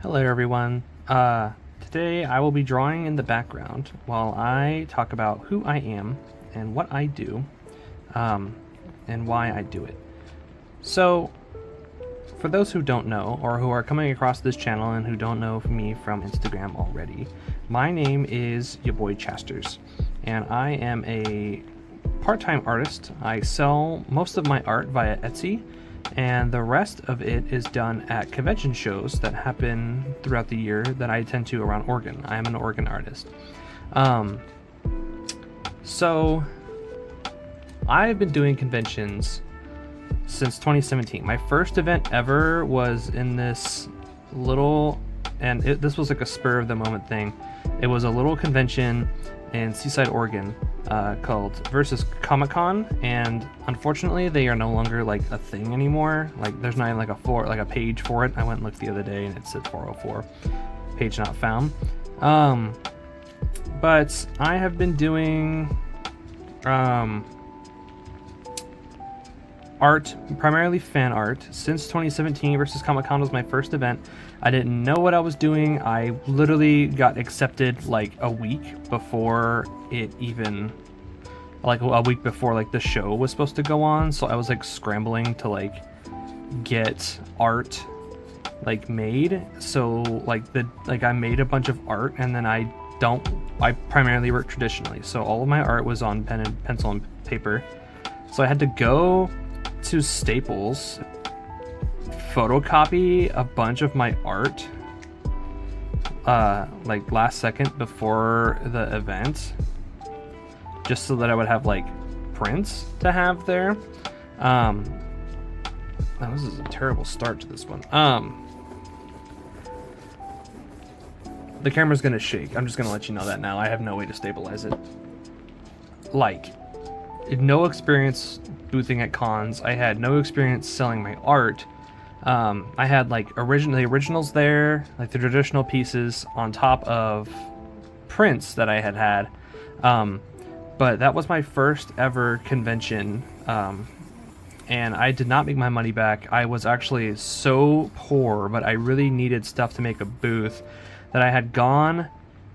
Hello everyone. Today I will be drawing in the background while I talk about who I am and what I do, and why I do it. So, for those who don't know, or who are coming across this channel and who don't know me from Instagram already, my name is your boy Chasters, and I am a part-time artist. I sell most of my art via Etsy, and the rest of it is done at convention shows that happen throughout the year that I attend to around Oregon. I am an Oregon artist. So I've been doing conventions since 2017. My first event ever was in this little, and this was like a spur of the moment thing. It was a little convention in Seaside, Oregon, called Versus Comic-Con, and unfortunately they are no longer like a thing anymore. Like there's not even like a page for it. I went and looked the other day and it said 404, page not found. But I have been doing art, primarily fan art, since 2017. Versus Comic-Con was my first event. I didn't know what I was doing. I literally got accepted like a week before it even, like a week before like the show was supposed to go on. So I was like scrambling to like get art like made. So like I made a bunch of art, and then I primarily work traditionally. So all of my art was on pencil and paper. So I had to go to Staples, photocopy a bunch of my art like last second before the event, just so that I would have like prints to have there. This is a terrible start to this one. The camera's gonna shake. I'm just gonna let you know that now. I have no way to stabilize it. Like, no experience boothing at cons. I had no experience selling my art. I had like the originals there, like the traditional pieces on top of prints that I had. But that was my first ever convention, and I did not make my money back. I was actually so poor, but I really needed stuff to make a booth, that I had gone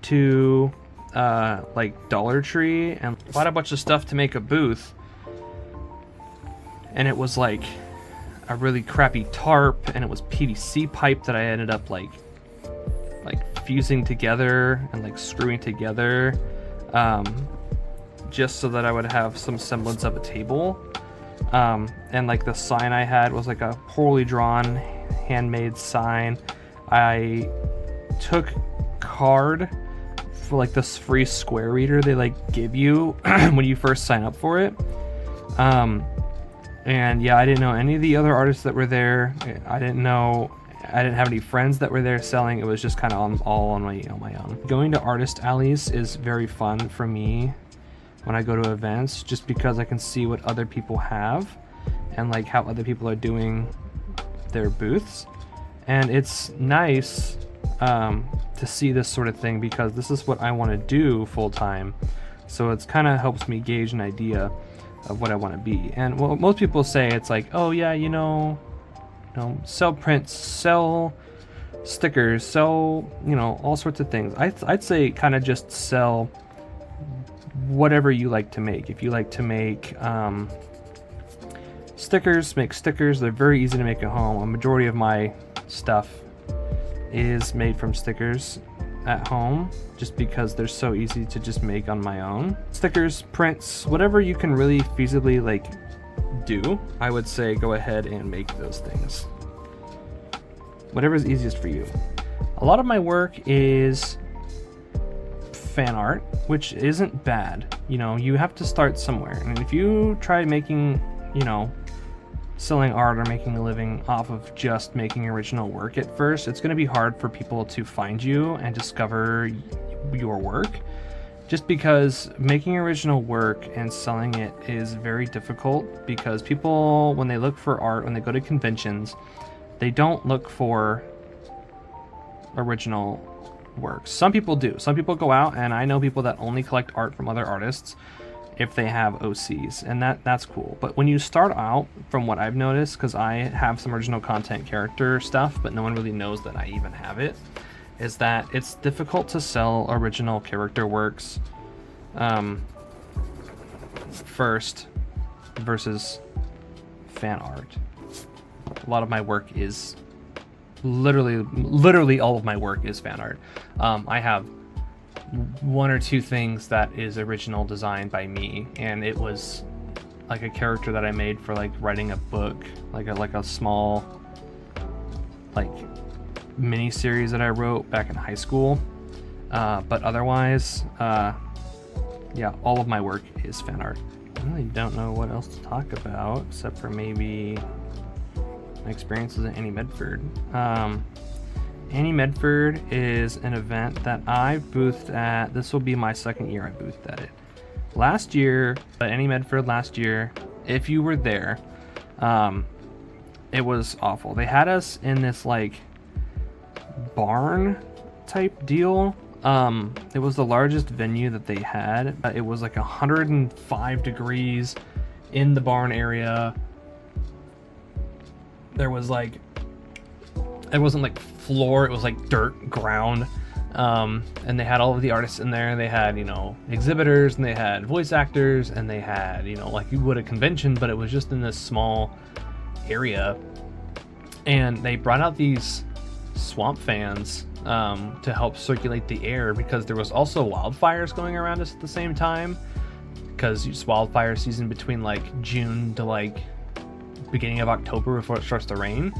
to like Dollar Tree and bought a bunch of stuff to make a booth, and it was like a really crappy tarp, and it was PVC pipe that I ended up like fusing together and like screwing together, just so that I would have some semblance of a table. And like the sign I had was like a poorly drawn handmade sign. I took card for like this free square reader they like give you when you first sign up for it. And yeah, I didn't know any of the other artists that were there. I didn't have any friends that were there selling. It was just kind of all on my own. Going to artist alleys is very fun for me when I go to events, just because I can see what other people have and like how other people are doing their booths. And it's nice to see this sort of thing, because this is what I want to do full time. So it's kind of helps me gauge an idea of what I want to be. And what most people say, it's like, oh yeah, sell prints, sell stickers, sell all sorts of things. I'd say kind of just sell whatever you like to make. If you like to make stickers, make stickers. They're very easy to make at home. A majority of my stuff is made from stickers at home, just because they're so easy to just make on my own. Stickers, prints, whatever you can really feasibly like do, I would say go ahead and make those things. Whatever's easiest for you. A lot of my work is fan art, which isn't bad. You have to start somewhere, and if you try making selling art or making a living off of just making original work at first, it's going to be hard for people to find you and discover your work, just because making original work and selling it is very difficult. Because people, when they look for art, when they go to conventions, they don't look for original works. Some people do. Some people go out, and I know people that only collect art from other artists, if they have OCs, and that's cool. But when you start out, from what I've noticed, because I have some original content character stuff, but no one really knows that I even have it, is that it's difficult to sell original character works first versus fan art. A lot of my work is literally all of my work is fan art. I have one or two things that is original design by me, and it was like a character that I made for like writing a book, like a small like mini series that I wrote back in high school. But otherwise, yeah, all of my work is fan art. I really don't know what else to talk about except for maybe my experiences at Ani-Medford. Ani-Medford is an event that I've boothed at. This will be my second year I boothed at it. Last year, at Ani-Medford last year, if you were there, it was awful. They had us in this like barn type deal. It was the largest venue that they had. It was like 105 degrees in the barn area. There was like, it wasn't like floor, it was like dirt ground. And they had all of the artists in there. They had, you know, exhibitors, and they had voice actors, and they had, you know, like you would a convention, but it was just in this small area. And they brought out these swamp fans to help circulate the air, because there was also wildfires going around us at the same time, because it's wildfire season between like June to like beginning of October before it starts to rain.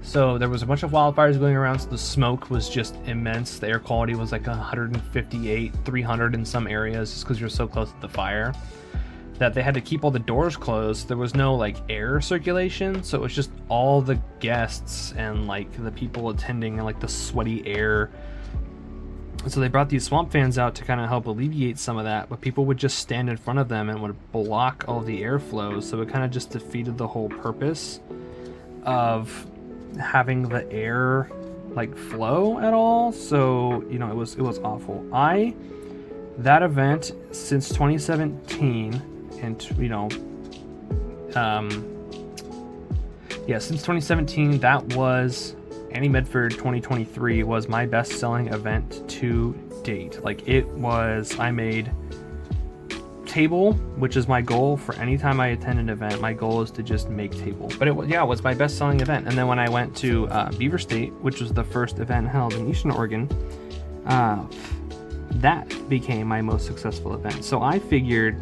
So there was a bunch of wildfires going around, so the smoke was just immense. The air quality was like 158, 300 in some areas, just because you're so close to the fire, that they had to keep all the doors closed. There was no like air circulation, so it was just all the guests and like the people attending and like the sweaty air. So they brought these swamp fans out to kind of help alleviate some of that, but people would just stand in front of them and would block all the airflow, so it kind of just defeated the whole purpose of having the air like flow at all. So, you know, it was awful. That event since 2017, and you know, since 2017, that was Ani-Medford 2023 was my best-selling event to date. Like, it was, I made table, which is my goal for any time I attend an event. My goal is to just make table. But it was my best-selling event. And then when I went to Beaver State, which was the first event held in Eastern Oregon, that became my most successful event. So I figured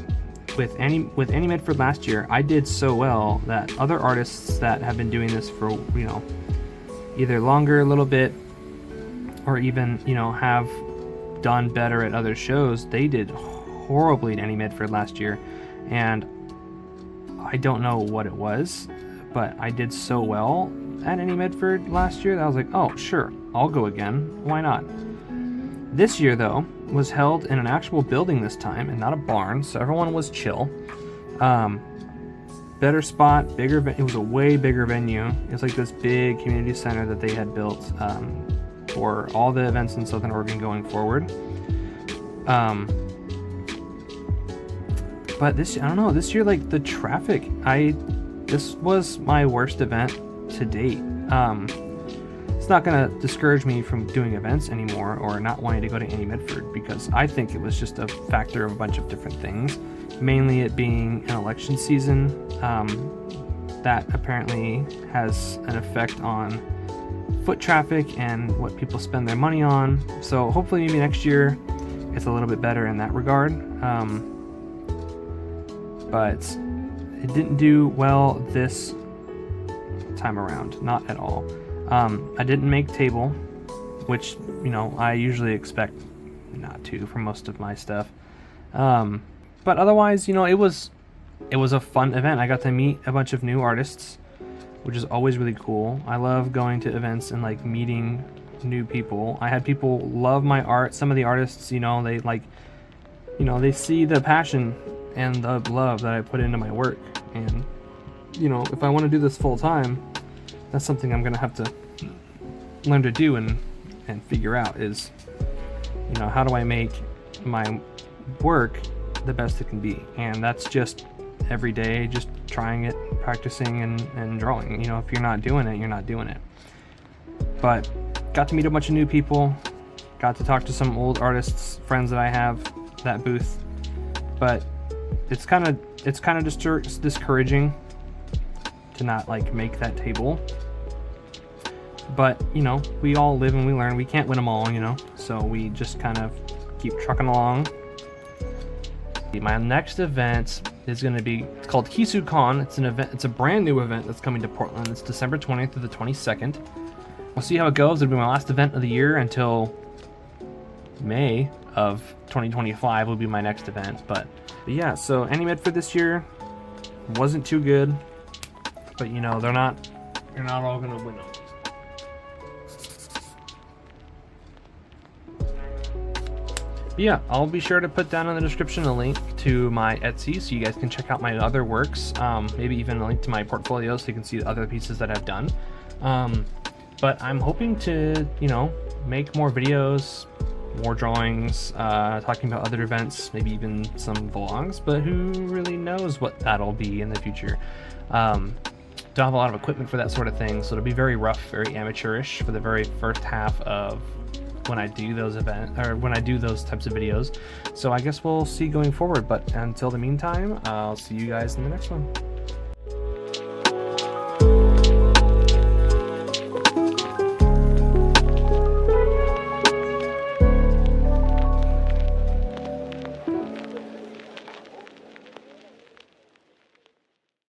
with Ani-Medford last year, I did so well that other artists that have been doing this for, you know, either longer a little bit, or even, you know, have done better at other shows, they did horribly at Ani-Medford last year. And I don't know what it was, but I did so well at Ani-Medford last year that I was like, oh sure, I'll go again, why not? This year though was held in an actual building this time and not a barn, so everyone was chill. Better spot, bigger. It was a way bigger venue. It was like this big community center that they had built for all the events in Southern Oregon going forward. But this year, like the traffic, this was my worst event to date. It's not gonna discourage me from doing events anymore or not wanting to go to Ani-Medford, because I think it was just a factor of a bunch of different things, mainly it being an election season. That apparently has an effect on foot traffic and what people spend their money on. So hopefully maybe next year it's a little bit better in that regard. But it didn't do well this time around, not at all. I didn't make table, which, you know, I usually expect not to for most of my stuff. But otherwise, you know, it was a fun event. I got to meet a bunch of new artists, which is always really cool. I love going to events and like meeting new people. I had people love my art. Some of the artists, you know, they like, you know, they see the passion and the love that I put into my work. And, you know, if I want to do this full time, that's something I'm gonna have to learn to do and figure out is, you know, how do I make my work the best it can be. And that's just every day, just trying it, practicing, and drawing. You know, if you're not doing it, you're not doing it. But got to meet a bunch of new people, got to talk to some old artists, friends that I have, that booth. But it's kind of discouraging to not like make that table. But you know, we all live and we learn. We can't win them all, you know, so we just kind of keep trucking along. My next event is going to be, it's called KisuCon. It's an event, it's a brand new event that's coming to Portland. It's December 20th to the 22nd. We'll see how it goes. It'll be my last event of the year until May of 2025 will be my next event. But yeah, so Ani-Medford this year wasn't too good, but you know, you're not all going to win them. But yeah, I'll be sure to put down in the description a link to my Etsy so you guys can check out my other works, maybe even a link to my portfolio so you can see the other pieces that I've done. But I'm hoping to, you know, make more videos, more drawings, talking about other events, maybe even some vlogs, but who really knows what that'll be in the future. Don't have a lot of equipment for that sort of thing, so it'll be very rough, very amateurish for the very first half of when I do those types of videos. So I guess we'll see going forward, but until the meantime, I'll see you guys in the next one.